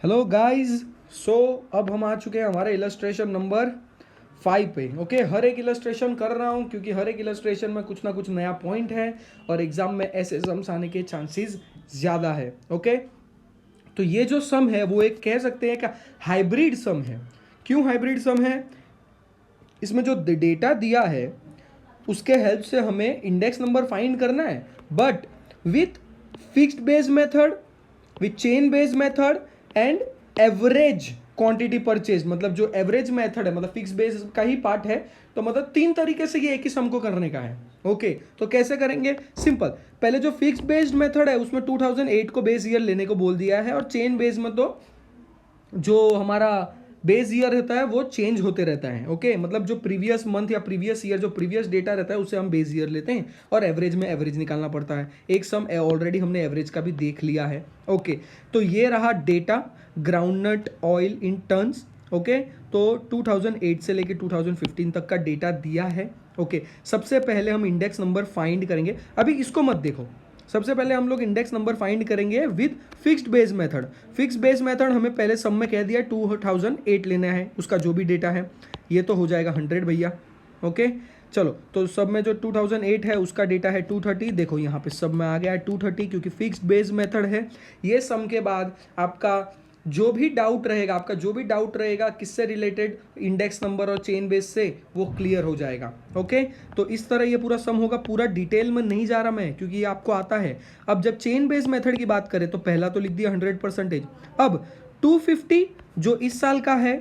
Hello guys. सो अब हम आ चुके हैं हमारे इलस्ट्रेशन नंबर 5 पे। ओके, हर एक इलस्ट्रेशन कर रहा हूँ क्योंकि हर एक इलस्ट्रेशन में कुछ ना कुछ नया पॉइंट है और एग्जाम में ऐसे सम्स आने के चांसेस ज़्यादा है। ओके, तो ये जो सम है वो एक कह सकते हैं कि हाइब्रिड सम है। क्यों हाइब्रिड सम है? इसमें जो डेटा दिया है उसके हेल्प से हमें इंडेक्स नंबर फाइंड करना है, but with fixed base method, with chain base method and average quantity purchase. मतलब जो एवरेज मेथड है, मतलब फिक्स बेस का ही पार्ट है, तो मतलब तीन तरीके से ये एक ही सम को करने का है। ओके, तो कैसे करेंगे? सिंपल, पहले जो फिक्स बेस्ड मेथड है उसमें 2008 को बेस ईयर लेने को बोल दिया है, और चेन बेस में तो जो हमारा बेस ईयर रहता है वो चेंज होते रहता है। ओके, मतलब जो प्रीवियस मंथ या प्रीवियस ईयर, जो प्रीवियस डेटा रहता है उसे हम बेस ईयर लेते हैं, और एवरेज में एवरेज निकालना पड़ता है। एक सम ऑलरेडी हमने एवरेज का भी देख लिया है। ओके, तो ये रहा data groundnut oil in tons. Okay, तो 2008 से लेके 2015 तक का डेटा दिया है। ओके, सबसे पहले हम इंडेक्स नंबर फाइंड करेंगे। अभी इसको मत देखो, सबसे पहले हम लोग इंडेक्स नंबर फाइंड करेंगे with fixed base method. Fix base method हमें पहले सम में कह दिया 2008 लेना है, उसका जो भी डेटा है। ये तो हो जाएगा 100 भैया। ओके, चलो, तो सब में जो 2008 है उसका डेटा है 230। देखो यहाँ पे सब में आ गया है 230 क्योंकि फिक्स्ड बेस मेथड है। ये सम के बाद आपका जो भी डाउट रहेगा, आपका जो भी डाउट रहेगा किससे रिलेटेड, इंडेक्स नंबर और चेन बेस से, वो क्लियर हो जाएगा। ओके, तो इस तरह ये पूरा सम होगा। पूरा डिटेल में नहीं जा रहा मैं क्योंकि ये आपको आता है। अब जब चेन बेस मेथड की बात करें तो पहला तो लिख दिया 100%। अब 250 जो इस साल का है,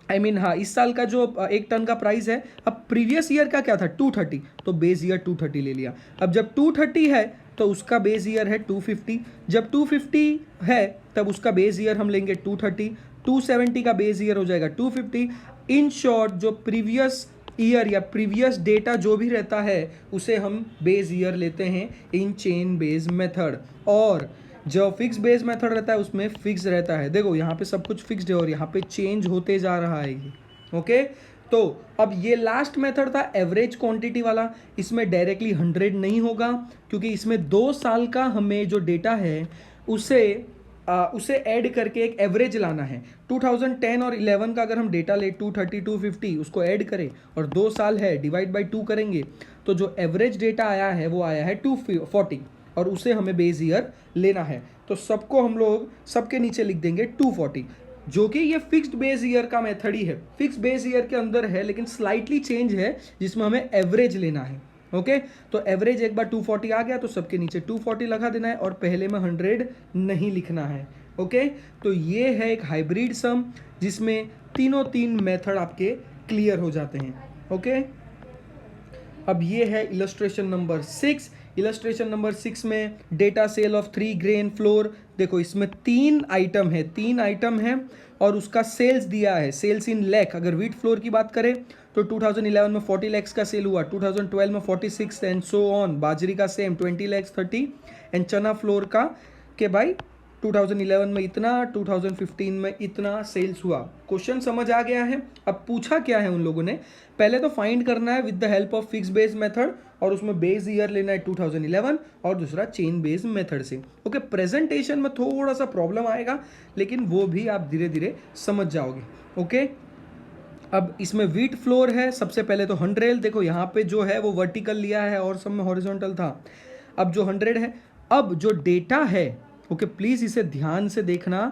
हाँ, इस साल का जो 1 टन का प्राइस है, अब प्रीवियस ईयर का क्या था 230, तो बेस ईयर 230 ले लिया। अब जब 230 है तो उसका बेस ईयर है 250। जब 250 है तब उसका बेस ईयर हम लेंगे 230। 270 का बेस ईयर हो जाएगा 250। इन शॉर्ट, जो प्रीवियस ईयर या प्रीवियस डेटा जो भी रहता है उसे हम बेस ईयर लेते हैं इन चेन बेस मेथड। और जो फिक्स बेस मेथड रहता है उसमें फिक्स रहता है। देखो यहाँ पे सब कुछ फिक्स्ड है और यहाँ पे चेंज होते जा रहा है ये। ओके, तो अब ये लास्ट मेथड था एवरेज क्वांटिटी वाला। इसमें डायरेक्टली 100 नहीं होगा क्योंकि इसमें 2 साल का हमें जो डेटा है उसे ऐड करके एक एवरेज लाना है। 2010 और 11 का अगर हम डेटा ले 230 250 उसको ऐड करें और 2 साल है, डिवाइड बाई 2 करेंगे तो जो एवरेज डेटा आया है वो आया है 240, और उसे हमें बेस ईयर लेना है। तो सबको हम लोग सबके नीचे लिख देंगे 240, जो कि ये फिक्स्ड बेस ईयर का मेथड ही है। फिक्स बेस ईयर के अंदर है लेकिन स्लाइटली चेंज है जिसमें हमें एवरेज लेना है। ओके, तो एवरेज एक बार 240 आ गया तो सबके नीचे 240 लगा देना है और पहले में 100 नहीं लिखना है। ओके, तो ये है एक हाइब्रिड सम जिसमें तीन मेथड आपके क्लियर हो जाते हैं। ओके, अब ये है इलस्ट्रेशन नंबर 6। इलस्ट्रेशन नंबर 6 में data sale of 3 grain flour. देखो इसमें 3 आइटम है और उसका सेल्स दिया है, सेल्स इन लैख। अगर व्हीट फ्लोर की बात करें तो 2011 में 40 लैक्स का सेल हुआ, 2012 में 46 एंड सो ऑन। बाजरी का सेम 20 लैक्स 30, एंड चना फ्लोर का के भाई 2011 में इतना, 2015 में इतना सेल्स हुआ। क्वेश्चन समझ आ गया है? अब पूछा क्या है उन लोगों ने, पहले तो फाइंड करना है with the help of fix base method, और उसमें बेस ईयर लेना है 2011, और दूसरा चेन बेस मेथड से। ओके, प्रेजेंटेशन में थोड़ा सा प्रॉब्लम आएगा लेकिन वो भी आप धीरे धीरे समझ जाओगे। ओके, अब इसमें व्हीट फ्लोर है। सबसे पहले तो 100, देखो यहाँ पे जो है वो वर्टिकल लिया है और सब में हॉरिजॉन्टल था। अब जो 100 है, अब जो डेटा है, ओके प्लीज़ इसे ध्यान से देखना।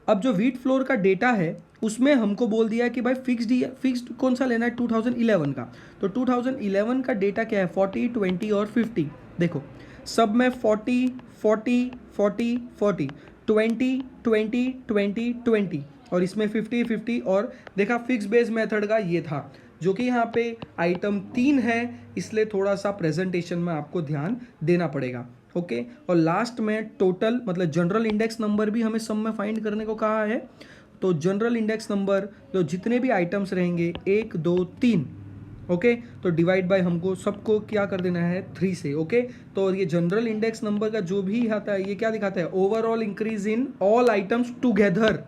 अब जो व्हीट फ्लोर का डेटा है उसमें हमको बोल दिया कि भाई फिक्स्ड कौन सा लेना है 2011 का। तो 2011 का डेटा क्या है 40 20 और 50। देखो सब में 40 40 40 40, 20 20 20 20, और इसमें 50 50, और देखा फिक्स बेस मेथड का ये था जो कि यहाँ पे आइटम 3 है, इसलिए थोड़ा सा प्रेजेंटेशन में आपको ध्यान देना पड़ेगा। ओके, और लास्ट में टोटल मतलब जनरल इंडेक्स नंबर भी हमें सम में फाइंड करने को कहा है। तो जनरल इंडेक्स नंबर जो जितने भी आइटम्स रहेंगे 1 2 3, ओके, तो डिवाइड बाय हमको सबको क्या कर देना है 3 से। ओके, तो ये जनरल इंडेक्स नंबर का जो भी आता है ये क्या दिखाता है, overall increase in all items together,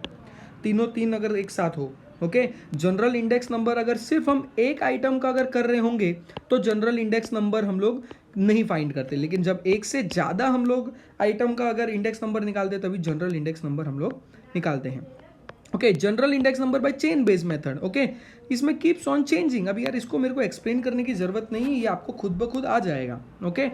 तीनों तीन अगर एक साथ हो। ओके, जनरल इंडेक्स नंबर अगर सिर्फ हम एक आइटम का अगर कर रहे होंगे तो जनरल इंडेक्स नंबर हम लोग नहीं फाइंड करते, लेकिन जब एक से ज़्यादा हम लोग आइटम का अगर इंडेक्स नंबर निकालते तभी जनरल इंडेक्स नंबर हम लोग निकालते हैं। Okay, general index number bye chain base method. Okay, इसमें कीप्स ऑन चेंजिंग। अब यार इसको मेरे को एक्सप्लेन करने की ज़रूरत नहीं है, ये आपको खुद ब खुद आ जाएगा। ओके,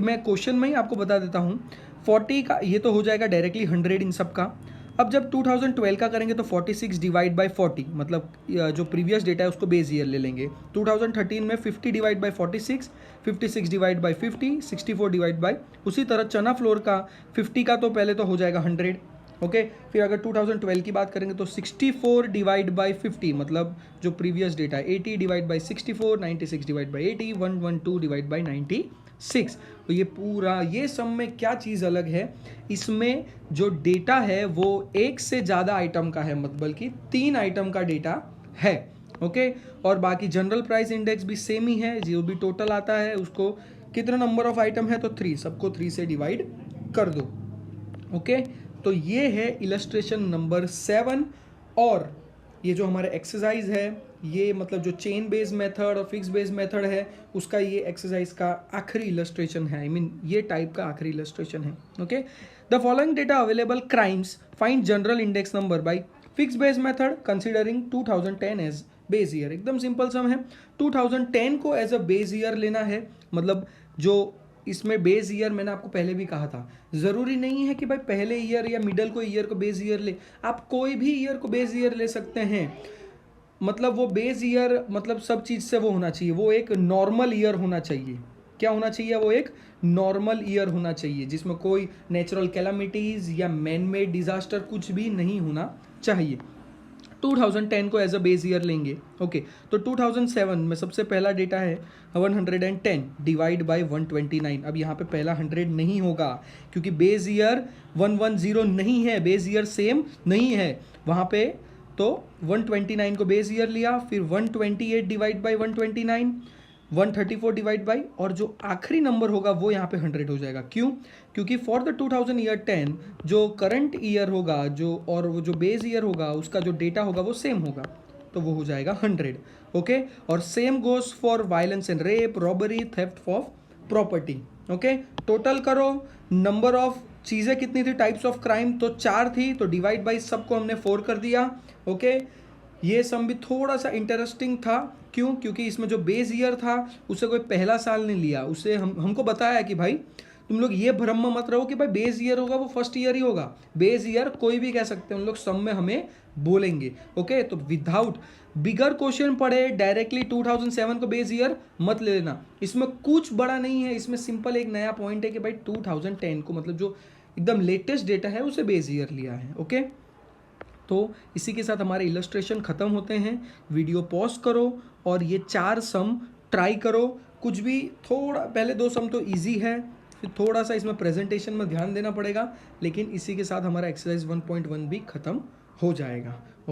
मैं क्वेश्चन में ही आपको बता देता हूँ। 40 का ये तो हो जाएगा डायरेक्टली 100 इन सब का। अब जब 2012 का करेंगे तो 46 डिवाइड बाय 40, मतलब जो प्रीवियस डेटा है उसको बेस ईयर ले लेंगे। 2013 में 50 divide by 46, 56 divide by 50, 64 divide by, उसी तरह चना फ्लोर का 50 का तो पहले तो हो जाएगा 100। ओके, फिर अगर 2012 की बात करेंगे तो 64 डिवाइड बाय 50, मतलब जो प्रीवियस डेटा है 80 divide by 64, 96 divide by 80, 112 divide by 96। तो ये पूरा, ये सब में क्या चीज़ अलग है, इसमें जो डेटा है वो एक से ज़्यादा आइटम का है, मतलब बल्कि 3 आइटम का डेटा है। ओके, और बाकी जनरल प्राइस इंडेक्स भी सेम ही है, जो भी टोटल आता है उसको कितना नंबर ऑफ आइटम है तो 3, सबको 3 से डिवाइड कर दो। ओके, तो ये है इलस्ट्रेशन नंबर 7। और ये जो हमारे एक्सरसाइज है, ये मतलब जो चेन बेस मेथड और फिक्स बेस मेथड है उसका ये एक्सरसाइज का आखिरी इलस्ट्रेशन है, आई मीन ये टाइप का आखिरी इलस्ट्रेशन है। Okay, the following data available crimes, find general index number by fix base method considering 2010 as base year. एकदम सिंपल सम है, 2010 को एज अ बेस ईयर लेना है। मतलब जो इसमें बेस ईयर मैंने आपको पहले भी कहा था, ज़रूरी नहीं है कि भाई पहले ईयर या मिडल को ईयर को बेस ईयर ले, आप कोई भी ईयर को बेस ईयर ले सकते हैं। मतलब वो बेस ईयर मतलब सब चीज़ से वो होना चाहिए, वो एक नॉर्मल ईयर होना चाहिए। क्या होना चाहिए, वो एक नॉर्मल ईयर होना चाहिए जिसमें कोई नेचुरल कैलामिटीज़ या मैन मेड डिजास्टर कुछ भी नहीं होना चाहिए। 2010 को एज अ बेस ईयर लेंगे। ओके, तो 2007 में सबसे पहला डेटा है 110 डिवाइड बाय 129। अब यहाँ पे पहला 100 नहीं होगा क्योंकि बेस ईयर 110 नहीं है, बेस ईयर सेम नहीं है वहाँ पे। तो 129 को बेस ईयर लिया, फिर 128 डिवाइड बाय 129, 134 डिवाइड बाई, और जो आखिरी नंबर होगा वो यहाँ पे 100 हो जाएगा। क्यों? क्योंकि फॉर द 2010 जो करंट ईयर होगा जो और वो जो बेस ईयर होगा उसका जो डेटा होगा वो सेम होगा, तो वो हो जाएगा 100। ओके, और same goes for violence and rape, robbery, theft of property. Okay, total करो नंबर ऑफ चीज़ें कितनी थी, टाइप्स ऑफ क्राइम तो 4 थी, तो डिवाइड बाई सबको हमने 4 कर दिया। ओके, ये सम भी थोड़ा सा इंटरेस्टिंग था। क्यों? क्योंकि इसमें जो बेस ईयर था उसे कोई पहला साल नहीं लिया, उसे हमको बताया कि भाई तुम लोग ये भ्रम में मत रहो कि भाई बेस ईयर होगा वो फर्स्ट ईयर ही होगा, बेस ईयर कोई भी कह सकते हैं, उन लोग सम में हमें बोलेंगे। ओके, तो विदाउट बिगर क्वेश्चन पढ़े डायरेक्टली 2007 को बेस ईयर मत ले लेना, इसमें कुछ बड़ा नहीं है। इसमें सिंपल एक नया पॉइंट है कि भाई 2010 को मतलब जो एकदम लेटेस्ट डेटा है उसे बेस ईयर लिया है। ओके, तो इसी के साथ हमारे इलस्ट्रेशन ख़त्म होते हैं। वीडियो पॉज करो और ये 4 सम ट्राई करो। कुछ भी थोड़ा पहले 2 सम तो इजी है, फिर थोड़ा सा इसमें प्रेजेंटेशन में ध्यान देना पड़ेगा, लेकिन इसी के साथ हमारा एक्सरसाइज 1.1 भी ख़त्म हो जाएगा।